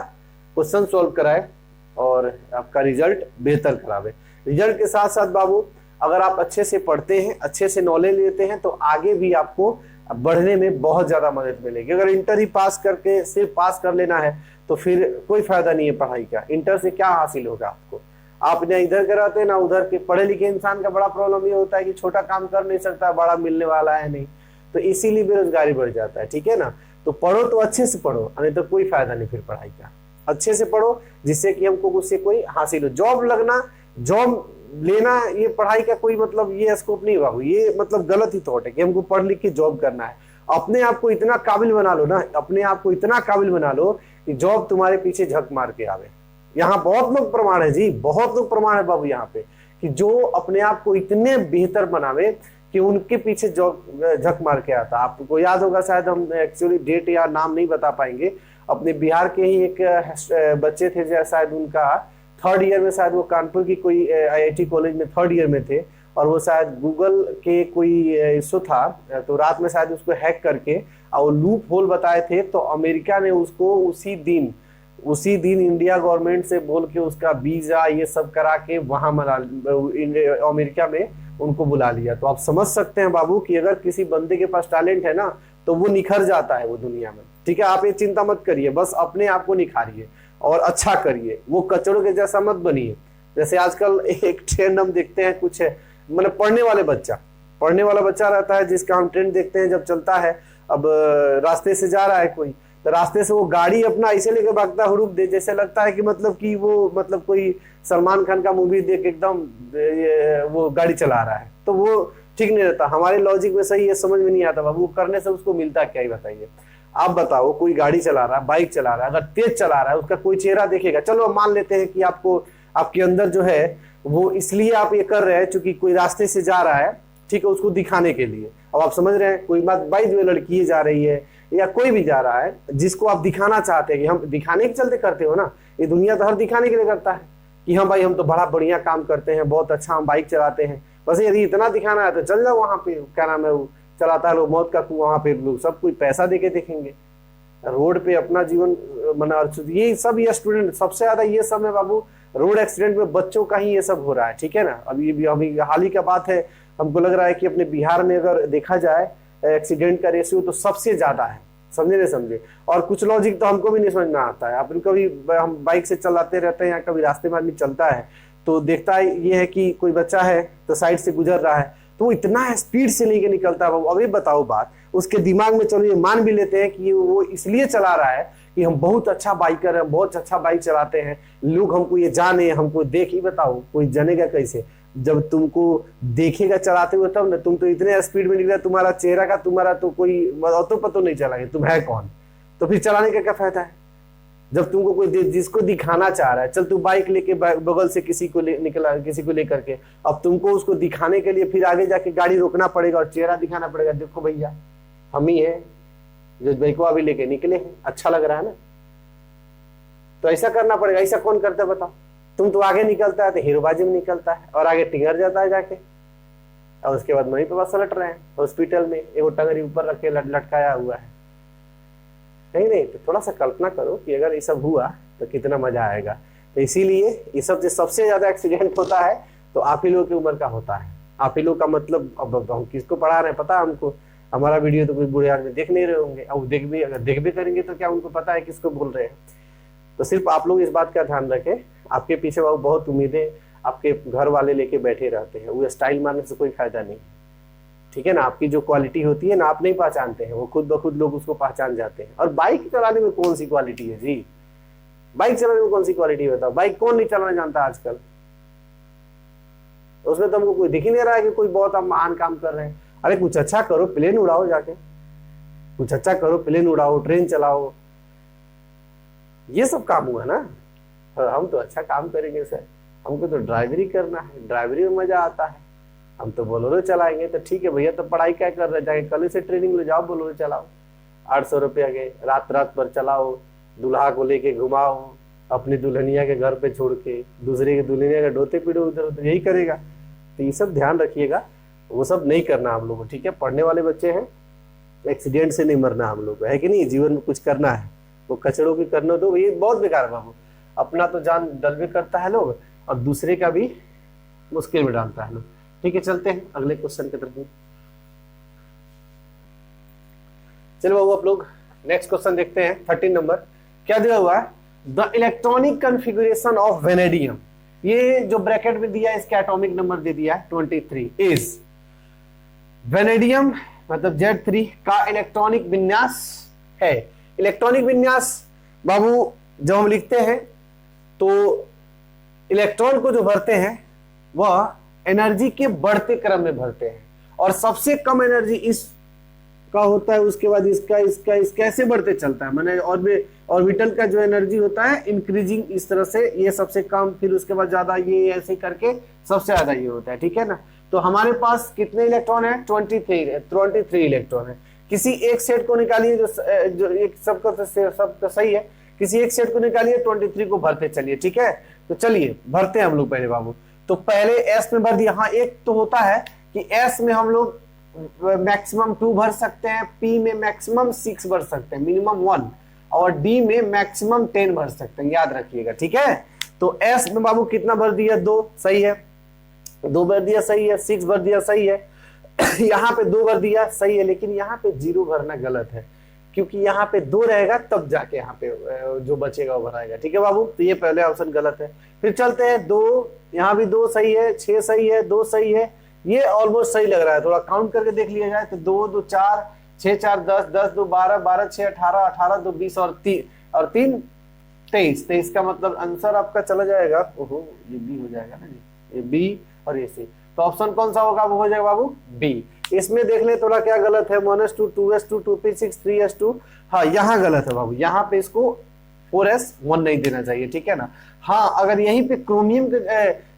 क्वेश्चन सॉल्व कराए और आपका रिजल्ट बेहतर करावे। रिजल्ट के साथ साथ बाबू, अगर आप अच्छे से पढ़ते हैं, अच्छे से नॉलेज लेते हैं, तो आगे भी आपको बढ़ने में बहुत ज्यादा मदद मिलेगी। अगर इंटर ही पास करके सिर्फ पास कर लेना है तो फिर कोई फायदा नहीं है पढ़ाई का। इंटर से क्या हासिल होगा आपको? आप ना इधर कराते ना उधर के। पढ़े लिखे इंसान का बड़ा प्रॉब्लम ये होता है कि छोटा काम कर नहीं सकता, बड़ा मिलने वाला है नहीं, तो इसीलिए बेरोजगारी बढ़ जाता है, ठीक है ना। तो पढ़ो तो अच्छे से पढ़ो, नहीं तो कोई फायदा नहीं फिर पढ़ाई का। अच्छे से पढ़ो जिससे कि हमको उससे कोई हासिल हो। जॉब लगना, जॉब लेना, ये पढ़ाई का कोई मतलब ये स्कोप नहीं बाबू। ये मतलब गलत ही थॉट है कि हमको पढ़ लिख के जॉब करना है। अपने आप को इतना काबिल बना लो ना, अपने आप को इतना काबिल बना लो कि जॉब तुम्हारे पीछे झक मार के आवे। यहाँ बहुत लोग प्रमाण है जी, बहुत लोग प्रमाण है बाबू यहाँ पे, कि जो अपने आप को इतने बेहतर बनावे कि उनके पीछे झक मार के आता। आपको याद होगा शायद, हम एक्चुअली डेट या नाम नहीं बता पाएंगे, अपने बिहार के ही एक बच्चे थे, शायद उनका 3rd ईयर में, शायद वो कानपुर की कोई IIT कॉलेज में 3rd ईयर में थे, और वो शायद गूगल के कोई इशू था, तो रात में शायद उसको हैक करके और लूप होल बताए थे, तो अमेरिका ने उसको उसी दिन इंडिया गवर्नमेंट से बोल के उसका वीजा ये सब करा के वहां अमेरिका में उनको बुला लिया। तो आप समझ सकते हैं बाबू कि अगर किसी बंदे के पास टैलेंट है ना, तो वो निखर जाता है वो दुनिया में, ठीक है। आप ये चिंता मत करिए, बस अपने आप को निखारिए और अच्छा करिए, वो कचड़ों के जैसा मत बनिए। जैसे आजकल एक ट्रेंड हम देखते हैं, कुछ मतलब पढ़ने वाला बच्चा रहता है, जिसका हम ट्रेंड देखते हैं जब चलता है। अब रास्ते से जा रहा है कोई, तो रास्ते से वो गाड़ी अपना ऐसे लेके भागता है, हुरूप दे, जैसे लगता है कि मतलब कि वो मतलब कोई सलमान खान का मूवी देख एकदम वो गाड़ी चला रहा है, तो वो ठीक नहीं रहता। हमारे लॉजिक में सही है, समझ में नहीं आता बाबू, वो करने से उसको मिलता क्या ही बताइए। आप बताओ, कोई गाड़ी चला रहा है, बाइक चला रहा है, अगर तेज चला रहा है, उसका कोई चेहरा देखेगा। चलो हम मान लेते हैं कि आपको, आपके अंदर जो है वो इसलिए आप ये कर रहे हैं क्योंकि कोई रास्ते से जा रहा है, ठीक है, उसको दिखाने के लिए। अब आप समझ रहे हैं, कोई बात बाई जो लड़की जा रही है या कोई भी जा रहा है जिसको आप दिखाना चाहते हैं, कि हम दिखाने के चलते करते हो ना, ये दुनिया तो हर दिखाने के लिए करता है कि हाँ भाई हम तो बड़ा बढ़िया काम करते हैं, बहुत अच्छा हम बाइक चलाते हैं। बस यदि इतना दिखाना है तो चल जाओ वहां पे, क्या नाम है वो चलाता है लोग, मौत का कुआं, वहां पे लोग सब कोई पैसा देके देखेंगे। रोड पे अपना जीवन मना, ये सब ये स्टूडेंट सबसे ज्यादा ये सब है बाबू, रोड एक्सीडेंट में बच्चों का ही ये सब हो रहा है, ठीक है ना। अभी हाल ही का बात है, हमको लग रहा है कि अपने बिहार में अगर देखा जाए एक्सीडेंट का रेशियो तो सबसे ज्यादा है, समझे नहीं समझे। और कुछ लॉजिक तो हमको भी नहीं समझ में आता है। अपन कभी हम बाइक से चलाते रहते हैं या कभी रास्ते में आदमी चलता है तो देखता है ये है कि कोई बच्चा है तो साइड से गुजर रहा है, तो वो इतना स्पीड से लेके निकलता है। अभी बताओ बात, उसके दिमाग में, चलो ये मान भी लेते हैं कि वो इसलिए चला रहा है कि हम बहुत अच्छा बाइकर हैं, बहुत अच्छा बाइक चलाते हैं, लोग हमको ये जाने, हमको देख ही। बताओ कोई जानेगा कैसे? जब तुमको देखेगा चलाते हुए तब ना। तुम तो इतने स्पीड में निकला, तुम्हारा चेहरा का तुम्हारा तो कोई तो पता नहीं चला तुम है कौन, तो फिर चलाने का क्या फायदा है? जब तुमको कोई जिसको दिखाना चाह रहा है, चल तू बाइक लेके बगल से किसी को निकला, किसी को लेकर के, अब तुमको उसको दिखाने के लिए फिर आगे जाके गाड़ी रोकना पड़ेगा और चेहरा दिखाना पड़ेगा, देखो भैया हम ही है जो बाइक अभी लेके निकले हैं, अच्छा लग रहा है ना। तो ऐसा करना पड़ेगा। ऐसा कौन करता है बताओ? तुम तो आगे निकलता है तो हीरोबाजी में निकलता है और आगे टिंगर जाता है जाके, और उसके बाद मम्मी पापा सलट रहे हैं हॉस्पिटल में, एगो टंगरी ऊपर रख के लटकाया हुआ है। नहीं, तो थोड़ा सा कल्पना करो कि अगर ये सब हुआ तो कितना मजा आएगा। तो इसीलिए ये सब जो सबसे ज्यादा एक्सीडेंट होता है तो आप ही लोग की उम्र का होता है। आप ही लोग का मतलब, अब हम किसको पढ़ा रहे हैं पता है हमको? हमारा वीडियो तो कोई बुरे आदमी देख नहीं रहे होंगे, अब अगर देख भी करेंगे तो क्या उनको पता है किसको बोल रहे हैं? तो सिर्फ आप लोग इस बात का ध्यान रखें, आपके पीछे बहुत उम्मीदें आपके घर वाले लेके बैठे रहते हैं, वो स्टाइल मारने से कोई फायदा नहीं, ठीक है ना। आपकी जो क्वालिटी होती है ना, आप नहीं पहचानते हैं, वो खुद ब खुद लोग उसको पहचान जाते हैं। और बाइक चलाने में कौन सी क्वालिटी है जी? बाइक चलाने में कौन सी क्वालिटी है बताओ? बाइक कौन नहीं चलाना जानता आजकल? उसमें तो हमको कोई दिख ही नहीं रहा है कि कोई बहुत महान काम कर रहे हैं। अरे कुछ अच्छा करो, प्लेन उड़ाओ जाके, कुछ अच्छा करो, प्लेन उड़ाओ, ट्रेन चलाओ, ये सब काम हुआ ना। और हम तो अच्छा काम करेंगे सर, हमको तो ड्राइवरी करना है, ड्राइवरी में मजा आता है, हम तो बोलोरो चलाएंगे। तो ठीक है भैया, तो पढ़ाई क्या कर रहे, जाके कल से ट्रेनिंग ले जाओ, बोलोरो चलाओ, 800 रुपया के रात रात पर चलाओ, दूल्हा को लेके घुमाओ, अपनी दुल्हनिया के घर पे छोड़ के दूसरे के दुल्हनिया के ढोते पीड़ो उधर उधर, यही करेगा। तो ये सब ध्यान रखिएगा, वो सब नहीं करना हम लोग को, ठीक है। पढ़ने वाले बच्चे हैं, एक्सीडेंट से नहीं मरना हम लोग को, है कि नहीं, जीवन में कुछ करना है, वो कचड़ों की करने दो, ये बहुत बेकार है बाबू। अपना तो जान डलवे करता है लोग और दूसरे का भी मुश्किल में डालता है लोग। ठीक है, चलते हैं अगले क्वेश्चन की तरफ। चलो बाबू, आप लोग नेक्स्ट क्वेश्चन देखते हैं। 13 नंबर क्या दिया हुआ है, the electronic configuration of vanadium. ये जो ब्रैकेट में दिया है इसका एटॉमिक नंबर दे दिया है 23 इज, वेनेडियम मतलब Z3 का इलेक्ट्रॉनिक विन्यास है। इलेक्ट्रॉनिक विन्यास बाबू जब हम लिखते हैं तो इलेक्ट्रॉन को जो भरते हैं वह एनर्जी के बढ़ते क्रम में भरते हैं, और सबसे कम एनर्जी इस का होता है, उसके बाद इसका ऐसे बढ़ते चलता है, माने ऑर्बिटल का जो एनर्जी होता है इंक्रीजिंग इस तरह से, ये सबसे कम, फिर उसके बाद ज्यादा, ये ऐसे करके सबसे ज्यादा ये होता है। ठीक है ना। तो हमारे पास कितने इलेक्ट्रॉन है, 23 इलेक्ट्रॉन है। किसी एक सेट को निकालिए जो एक सबका सही है, किसी एक सेट को निकालिए, 23 को भरते चलिए। ठीक है, तो चलिए भरते हैं हम लोग पहले बाबू। तो पहले एस में भर दिया। हाँ, एक तो होता है कि एस में हम लोग मैक्सिमम 2 भर सकते हैं, पी में मैक्सिमम 6 भर सकते हैं, मिनिमम 1, और डी में मैक्सिमम 10 भर सकते हैं, याद रखिएगा। ठीक है, तो एस में बाबू कितना भर दिया, 2, सही है, 2 भर दिया, सही है, 6 भर दिया, सही है, यहाँ पे 2 भर दिया, सही है, लेकिन यहाँ पे 0 भरना गलत है, क्योंकि यहाँ पे 2 रहेगा तब जाके यहाँ पे जो बचेगा वो भराएगा। ठीक है बाबू, तो ये पहले ऑप्शन गलत है। फिर चलते हैं 2, यहाँ भी 2 सही है, 6 सही है, 2 सही है, ये ऑलमोस्ट सही लग रहा है। थोड़ा काउंट करके देख लिया जाए तो 2 2 4, 6 4 10, 10 2 12, 12 6 18, 18 2 20 और 3 23 का मतलब आंसर आपका चला जाएगा। ओहो, ये बी हो जाएगा ना जी, ये बी और ये सी। तो ऑप्शन कौन सा होगा, वो हो जाएगा बाबू बी। इसमें देख ले थोड़ा क्या गलत है, 1s2 2s2 2p6 3s2। हाँ, यहाँ गलत है बाबू, यहाँ पे इसको 4s1 नहीं देना चाहिए। ठीक है ना। हाँ, अगर यहीं पे क्रोमियम के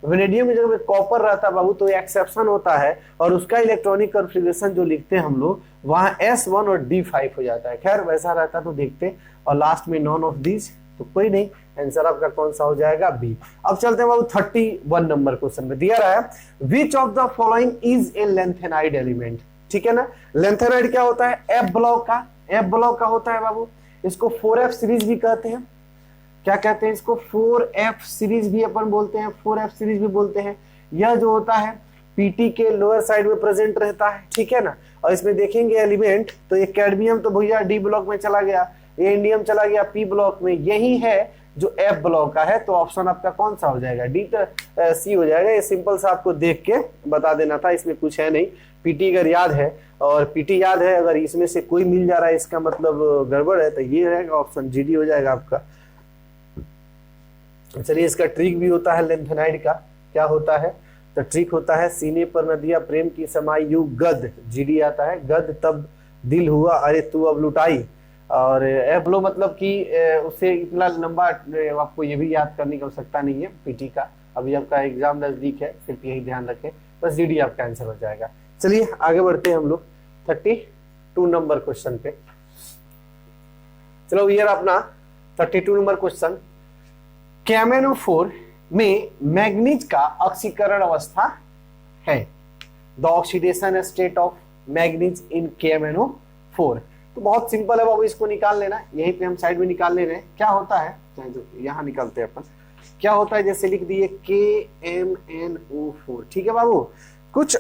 वेनेडियम की जगह कॉपर रहता बाबू तो एक्सेप्शन होता है, और उसका इलेक्ट्रॉनिक कॉन्फ़िगरेशन जो लिखते हैं हम लोग वहाँ S1 और D5 हो जाता है। खैर वैसा रहता तो देखते, और लास्ट में नॉन ऑफ दिस, तो कोई नहीं, आंसर आपका कौन सा हो जाएगा, बी। अब चलते हैं बाबू 31 नंबर क्वेश्चन में दिया रहा है, विच of the following is a lanthanide element. ठीक है ना। लेंथेनाइड क्या होता है, एफ ब्लॉक का होता है बाबू। इसको 4f सीरीज भी कहते हैं। क्या कहते हैं इसको, 4f सीरीज भी अपन बोलते हैं, 4f सीरीज भी बोलते हैं। यह जो होता है पीटी के लोअर साइड में प्रेजेंट रहता है। ठीक है ना। और इसमें देखेंगे एलिमेंट, तो ये कैडमियम तो भैया डी ब्लॉक में चला गया, ये इंडियम चला गया पी ब्लॉक में, यही है जो एफ ब्लॉक का है। तो ऑप्शन आपका कौन सा हो जाएगा, डी तो सी हो जाएगा। ये सिंपल सा आपको देख के बता देना था, इसमें कुछ है नहीं। पीटी अगर याद है, और पीटी याद है, अगर इसमें से कोई मिल जा रहा है इसका मतलब गड़बड़ है, तो ये रहेगा ऑप्शन जीडी हो जाएगा आपका। चलिए, इसका ट्रिक भी होता है लेंथेनाइड का, क्या होता है, तो ट्रिक होता है, सीने पर नदिया प्रेम की समाई यू गद, जीडी आता है, गद तब दिल हुआ अरे तू अब लुटाई। और एब्लो मतलब कि उससे इतना लंबा आपको ये भी याद करने की आवश्यकता नहीं है पीटी का, अभी आपका एग्जाम नजदीक है, सिर्फ यही ध्यान रखें, बस जीडी आपका आंसर हो जाएगा। चलिए आगे बढ़ते हैं हम लोग 32 नंबर क्वेश्चन पे। चलो ये अपना 32 नंबर क्वेश्चन, KMnO4 में मैग्नीज का ऑक्सीकरण अवस्था है, the oxidation state of manganese in KMnO4। तो बहुत सिंपल है बाबू, इसको निकाल लेना, यहीं पे हम साइड में निकाल ले रहे हैं। क्या होता है, यहाँ निकालते हैं अपन, क्या होता है, जैसे लिख दिए KMnO4। ठीक है बाबू, कुछ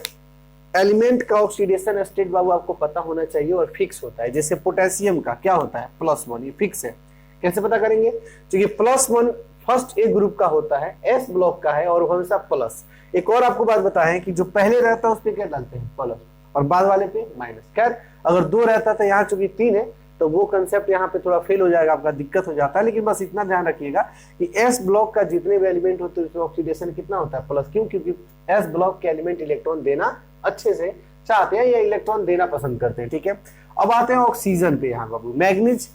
एलिमेंट का ऑक्सीडेशन स्टेट बाबू आपको पता होना चाहिए और फिक्स होता है। जैसे पोटेशियम का क्या होता है, +1, ये फिक्स है। कैसे पता करेंगे, क्योंकि +1 फर्स्ट ए ग्रुप का होता है, एस ब्लॉक का है, और हमेशा प्लस। एक और आपको बात बताएं कि जो पहले रहता है उस पर क्या डालते हैं, प्लस, और बाद वाले पे माइनस। खैर अगर 2 रहता था, यहाँ चूंकि 3 है, तो वो कंसेप्ट यहाँ पे थोड़ा फेल हो जाएगा, आपका दिक्कत हो जाता है। लेकिन बस इतना ध्यान रखिएगा कि एस ब्लॉक का जितने भी एलिमेंट होते हैं उसमें ऑक्सीडेशन कितना होता है, प्लस। क्यों, क्योंकि एस ब्लॉक के एलिमेंट इलेक्ट्रॉन देना अच्छे से चाहते हैं या इलेक्ट्रॉन देना पसंद करते हैं, ठीक है। अब आते हैं ऑक्सीजन पे। यहाँ बाबू मैग्नीज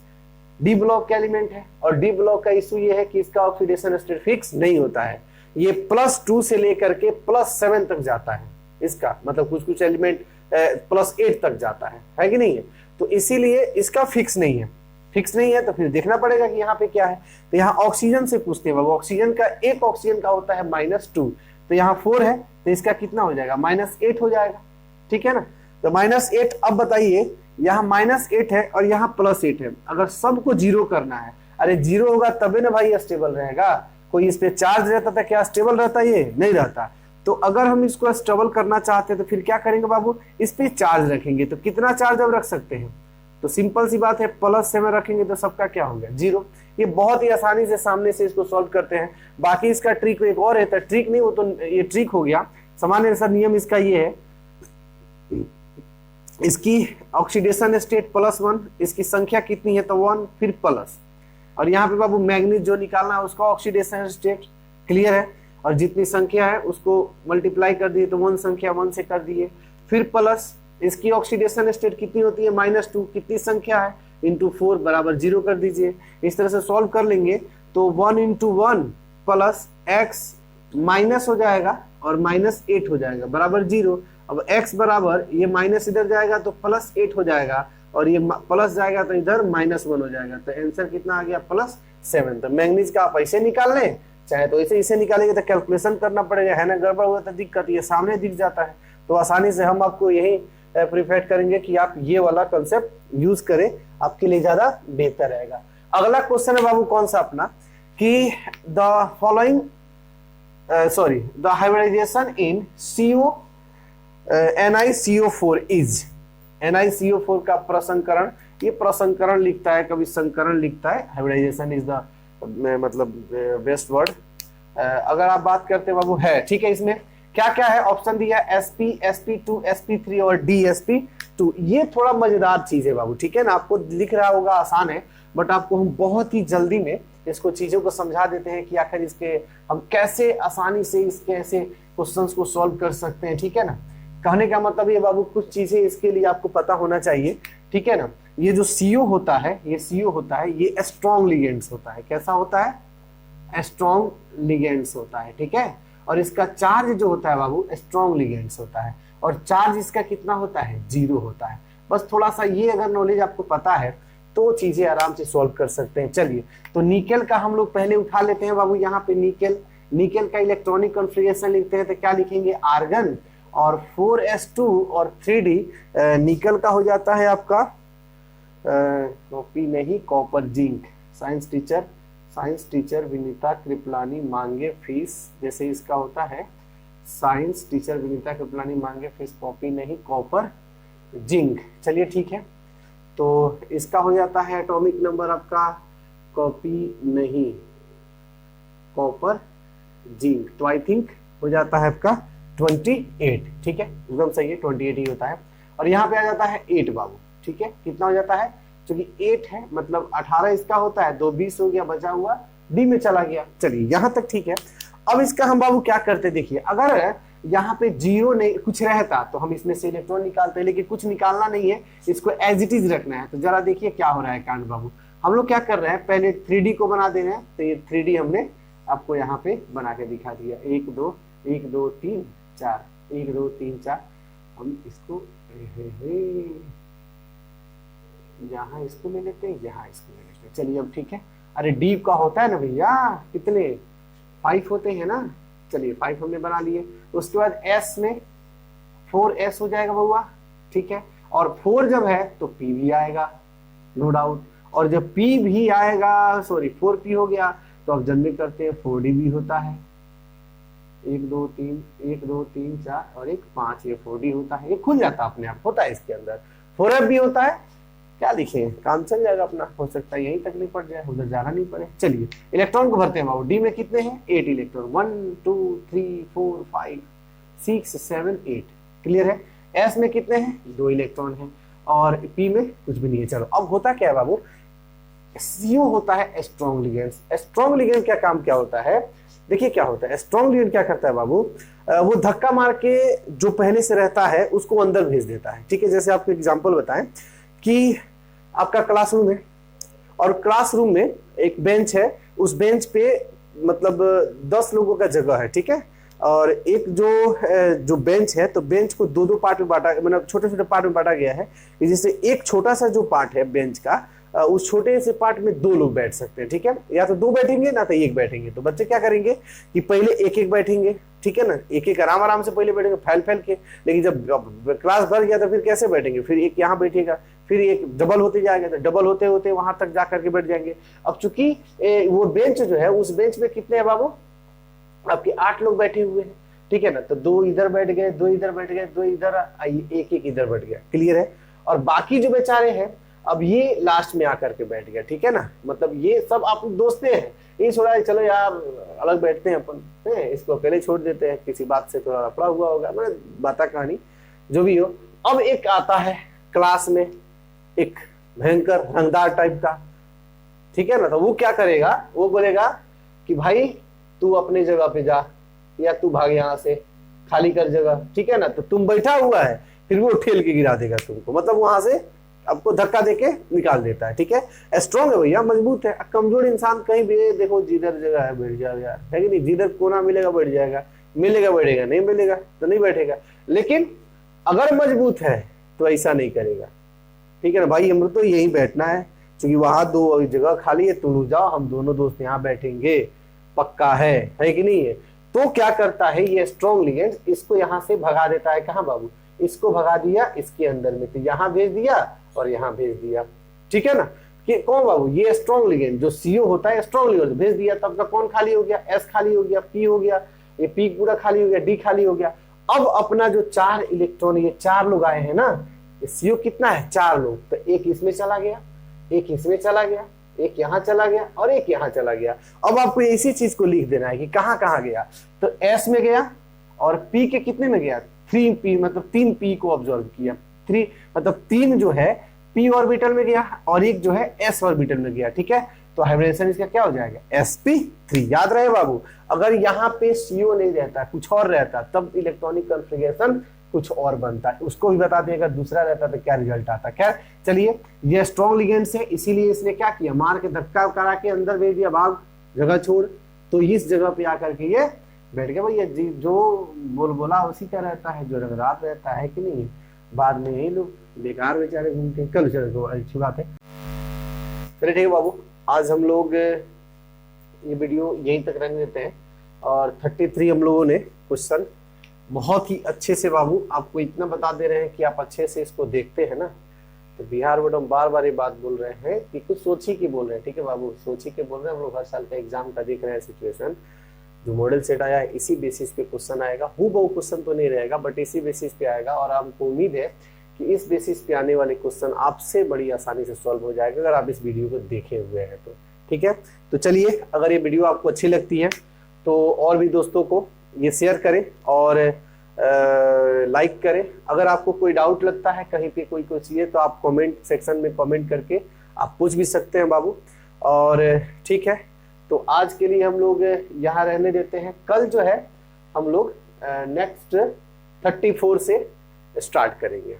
डी ब्लॉक का एलिमेंट है और डी ब्लॉक का इशू ये है कि इसका ऑक्सीडेशन स्टेट फिक्स नहीं होता है, ये +2 से लेकर के +7 तक जाता है इसका, मतलब कुछ कुछ एलिमेंट +8 तक जाता है कि नहीं है, तो इसीलिए इसका फिक्स नहीं है। फिक्स नहीं है तो फिर देखना पड़ेगा कि यहाँ पे क्या है। तो यहाँ ऑक्सीजन से पूछते हैं बाबू, ऑक्सीजन का एक ऑक्सीजन का होता है -2, तो यहाँ 4 है तो इसका कितना हो जाएगा, -8 हो जाएगा, ठीक है ना। तो -8, अब बताइए यहाँ -8 है और यहाँ +8 है, अगर सबको 0 करना है, अरे 0 होगा तबे ना भाई स्टेबल रहेगा। कोई इस पे चार्ज रहता था क्या स्टेबल रहता, ये नहीं रहता। तो अगर हम इसको स्टेबल करना चाहते हैं तो फिर क्या करेंगे बाबू, इस पे चार्ज रखेंगे। तो कितना चार्ज हम रख सकते हैं, तो सिंपल सी बात है +7 रखेंगे तो सबका क्या हो गया, 0। ये बहुत ही आसानी से सामने से इसको सॉल्व करते हैं। बाकी इसका ट्रिक एक और रहता है, ट्रिक नहीं वो तो ये ट्रिक हो गया, सामान्य सा नियम इसका ये है, इसकी ऑक्सीडेशन स्टेट +1, इसकी संख्या कितनी है तो 1, फिर प्लस, और यहाँ पे बाबू मैग्नीज जो निकालना है उसका ऑक्सीडेशन स्टेट क्लियर है, और जितनी संख्या है उसको मल्टीप्लाई कर दिए तो 1 संख्या 1 से कर दिए, फिर प्लस इसकी ऑक्सीडेशन स्टेट कितनी होती है -2, कितनी संख्या है इंटू 4 बराबर 0 कर दीजिए। इस तरह से सॉल्व कर लेंगे तो 1 × 1 प्लस x माइनस हो जाएगा और -8 हो जाएगा बराबर 0। अब x बराबर ये माइनस इधर जाएगा तो +8 हो जाएगा और ये प्लस जाएगा तो इधर -1 हो जाएगा, तो आंसर कितना आ गया +7। तो मैग्नीज का आप ऐसे निकाल लें, चाहे तो इसे निकालेंगे तो कैलकुलेशन करना पड़ेगा, है ना, गड़बड़ हुआ तो दिक्कत, ये सामने दिख जाता है। तो आसानी से हम आपको यही प्रिफर करेंगे कि आप ये वाला कंसेप्ट यूज करें, आपके लिए ज्यादा बेहतर रहेगा। अगला क्वेश्चन है बाबू कौन सा अपना, कि the following the hybridization in CO NiCO4 is, NiCO4 का प्रसंकरण, ये प्रसंकरण लिखता है, कभी संकरण लिखता है, हाइब्रिडाइजेशन इज द मतलब बेस्ट वर्ड। अगर आप बात करते हैं बाबू है, ठीक है, इसमें क्या क्या है, ऑप्शन दिया sp sp2 sp3 और dsp2। ये थोड़ा मजेदार चीज है बाबू, ठीक है ना, आपको लिख रहा होगा आसान है, बट आपको हम बहुत ही जल्दी में इसको चीजों को समझा देते हैं कि आखिर इसके हम कैसे आसानी से इसके ऐसे क्वेश्चंस को सॉल्व कर सकते हैं, ठीक है ना। कहने का मतलब ये बाबू कुछ चीजें इसके लिए आपको पता होना चाहिए, ठीक है ना। ये जो CO होता है, ये CO होता है, ये स्ट्रॉन्ग लिगेंड्स होता है, कैसा होता है, स्ट्रॉन्ग लिगेंड्स होता है, ठीक है। और इसका चार्ज जो होता है बाबू स्ट्रॉन्ग लिगेंड्स होता है, और चार्ज इसका कितना होता है, 0 होता है। बस थोड़ा सा ये अगर नॉलेज आपको पता है तो चीजें आराम से सॉल्व कर सकते हैं। चलिए, तो निकेल का हम लोग पहले उठा लेते हैं बाबू। यहाँ पे निकेल का इलेक्ट्रॉनिक कॉन्फ़िगरेशन लिखते हैं तो क्या लिखेंगे, आर्गन और 4s2 और 3d। निकेल का हो जाता है आपका कॉपी नहीं, copper zinc. Science teacher Vinita Kripalani मांगे फीस, जैसे इसका होता है साइंस टीचर विनीता कृपलानी मांगे फीस, कॉपी नहीं कॉपर जिंक। चलिए ठीक है, तो इसका हो जाता है एटॉमिक नंबर आपका कॉपी नहीं कॉपर जिंक, तो आई थिंक हो जाता है आपका 28, ठीक है, एकदम सही है, 28 ही होता है। और यहाँ पे आ जाता है 8 बाबू, ठीक है, कितना हो जाता है, क्योंकि 8 है मतलब 18 इसका होता है, 2 20 हो गया, बचा हुआ डी में चला गया। चलिए यहाँ तक ठीक है। अब इसका हम बाबू क्या करते, देखिए अगर यहाँ पे 0 नहीं कुछ रहता तो हम इसमें से इलेक्ट्रॉन निकालते हैं, लेकिन कुछ निकालना नहीं है, इसको एज इट इज रखना है। तो जरा देखिए क्या हो रहा है कांड बाबू, हम लोग क्या कर रहे हैं, पहले 3D को बना दे रहे हैं। तो ये 3D हमने आपको यहाँ पे बना के दिखा दिया, 1 2 1 2 3 4 1 2 3 4। हम इसको यहाँ इसको ले लेते हैं, यहाँ इसको ले लेते हैं। चलिए अब ठीक है। अरे डीप का होता है ना भैया, कितने 5 होते हैं ना। चलिए 5 हमने बना लिए। उसके बाद S में 4s हो जाएगा बउआ, ठीक है। और 4 जब है तो P भी आएगा, नो डाउट। और जब P भी आएगा, सॉरी 4P हो गया, तो अब जनरेट करते हैं 4D भी होता है, 1 2 3 1 2 3 4 और 1 5, ये 4D होता है, ये खुल जाता है अपने आप, होता है इसके अंदर। 4F भी होता है, क्या लिखे, काम चल जाएगा अपना, हो सकता है यही तकलीफ पड़ जाए, उधर जाना नहीं पड़े। चलिए इलेक्ट्रॉन को भरते हैं बाबू। डी में कितने हैं, 8 इलेक्ट्रॉन, 1 2 3 4 5 6 7 8, क्लियर है। एस में कितने हैं, 2 इलेक्ट्रॉन हैं, और पी में कुछ भी नहीं है। चलो अब होता क्या है बाबू, सीओ होता है स्ट्रॉन्ग लिगेंड्स। स्ट्रॉन्ग लिगेंड का काम क्या होता है देखिए क्या होता है, स्ट्रॉन्ग लिगेंड क्या करता है बाबू, वो धक्का मार के जो पहले से रहता है उसको अंदर भेज देता है। ठीक है, जैसे आपको एग्जांपल बताएं कि आपका क्लासरूम है और क्लासरूम में एक बेंच है, उस बेंच पे मतलब 10 लोगों का जगह है। ठीक है, और एक जो बेंच है, तो बेंच को दो दो पार्ट में बांटा, मतलब छोटे छोटे पार्ट में बांटा गया है। जैसे एक छोटा सा जो पार्ट है बेंच का, उस छोटे से पार्ट में 2 लोग बैठ सकते हैं। ठीक है, या तो 2 बैठेंगे ना तो 1 बैठेंगे। तो बच्चे क्या करेंगे कि पहले एक एक बैठेंगे, ठीक है ना, एक एक आराम आराम से पहले बैठेंगे, फैल फैल के। लेकिन जब क्लास भर गया तो फिर कैसे बैठेंगे, फिर एक यहाँ बैठेगा, फिर एक डबल होते जाएगा, तो डबल होते होते वहां तक जा करके बैठ जाएंगे। अब चूंकि वो बेंच जो है, उस बेंच में कितने हैं बाबू, आपके 8 लोग बैठे हुए हैं। ठीक है ना, तो 2 इधर बैठ गए, 2 इधर बैठ गए, 2 इधर, एक एक इधर बैठ गया। क्लियर है। और बाकी जो बेचारे हैं, अब ये लास्ट में आकर के बैठ गया। ठीक है ना, मतलब ये सब आप दोस्तें हैं, ये थोड़ा चलो यार अलग बैठते हैं अपन, इसको अकेले छोड़ देते हैं, किसी बात से थोड़ा लफड़ा हुआ होगा, मतलब बाता कहानी जो भी हो। अब एक आता है क्लास में एक भयंकर रंगदार टाइप का, ठीक है ना, तो वो क्या करेगा, वो बोलेगा कि भाई तू अपने जगह पे जा, या तू भाग यहाँ से, खाली कर जगह। ठीक है ना, तो तुम बैठा हुआ है, फिर वो ठेल के गिरा देगा तुमको, मतलब वहां से आपको धक्का देके निकाल देता है। ठीक है, स्ट्रॉन्ग है भैया, मजबूत है। कमजोर इंसान कहीं भी देखो, जिधर जगह है बैठ जाओ यार, है कि नहीं, जिधर कोना मिलेगा बैठ जाएगा, मिलेगा बैठेगा, नहीं मिलेगा तो नहीं बैठेगा। लेकिन अगर मजबूत है तो ऐसा नहीं करेगा। ठीक है ना भाई, हम तो यही बैठना है, क्योंकि वहां 2 जगह खाली है, तुम लोग जाओ, हम दोनों दोस्त यहाँ बैठेंगे, पक्का है कि नहीं है। तो क्या करता है ये स्ट्रॉन्ग लिगेंड, इसको यहाँ से भगा देता है। कहाँ बाबू, इसको भगा दिया इसके अंदर में, तो यहाँ भेज दिया और यहाँ भेज दिया। ठीक है ना, कि कौन बाबू, ये स्ट्रॉन्ग लिगेंड जो सीओ होता है, स्ट्रॉन्ग लिगेंड भेज दिया, तब का कौन खाली हो गया, एस खाली हो गया, पी हो गया, ये पी पूरा खाली हो गया, डी खाली हो गया। अब अपना जो 4 इलेक्ट्रॉन, ये 4 लोग आए हैं ना, ये सीओ कितना है, 4 लोग, तो एक इसमें चला गया, एक इसमें चला गया, एक यहाँ चला गया और एक यहाँ चला गया। अब आपको इसी चीज को लिख देना है कि कहाँ कहाँ गया, तो एस में गया और पी के कितने में गया, 3p, मतलब 3p को ऑब्जर्व किया, 3 मतलब 3 जो है p ऑर्बिटल में गया और एक जो है s ऑर्बिटल में गया। ठीक है, तो हाइब्रिडेशन इसका क्या हो जाएगा, sp3। याद रहे बाबू, अगर यहाँ पे CO नहीं रहता, कुछ और रहता, तब इलेक्ट्रॉनिक कॉन्फ़िगरेशन कुछ और बनता है, उसको भी बता दें। अगर दूसरा रहता तो क्या रिजल्ट आता। खैर चलिए, ये स्ट्रॉन्ग लिगेंड से, इसीलिए इसने क्या किया, मार के धक्का करा के अंदर भेज दिया, भाग जगह छोड़। तो इस जगह पे आकर के ये बैठ गया। भैया जी जो बोला उसी का रहता है, जो रंगदार रहता है कि नहीं, बाद में यही लोग बेकार बेचारे घूमते। कल चलो अच्छी बात है। चलिए ठीक है बाबू, आज हम लोग ये वीडियो यहीं तक रख देते हैं। और 33 हम लोगों ने क्वेश्चन बहुत ही अच्छे से बाबू आपको इतना बता दे रहे हैं कि आप अच्छे से इसको देखते हैं ना। तो बिहार बोर्ड हम बार बार ये बात बोल रहे हैं कि कुछ सोच ही के बोल रहे हैं। ठीक है बाबू, सोच ही के बोल रहे हैं। हम लोग हर साल का एग्जाम का देख रहे हैं सिचुएशन, जो मॉडल सेट आया है इसी बेसिस पे क्वेश्चन आएगा। हूबहू क्वेश्चन तो नहीं रहेगा, बट इसी बेसिस पे आएगा। और आपको उम्मीद है कि इस बेसिस पे आने वाले क्वेश्चन आपसे बड़ी आसानी से सॉल्व हो जाएगा, अगर आप इस वीडियो को देखे हुए हैं तो। ठीक है, तो चलिए, अगर ये वीडियो आपको अच्छी लगती है तो और भी दोस्तों को ये शेयर करें और लाइक करें। अगर आपको कोई डाउट लगता है कहीं पे कोई चीज़, तो आप कमेंट सेक्शन में कमेंट करके आप पूछ भी सकते हैं बाबू। और ठीक है, तो आज के लिए हम लोग यहाँ रहने देते हैं। कल जो है हम लोग नेक्स्ट 34 से स्टार्ट करेंगे।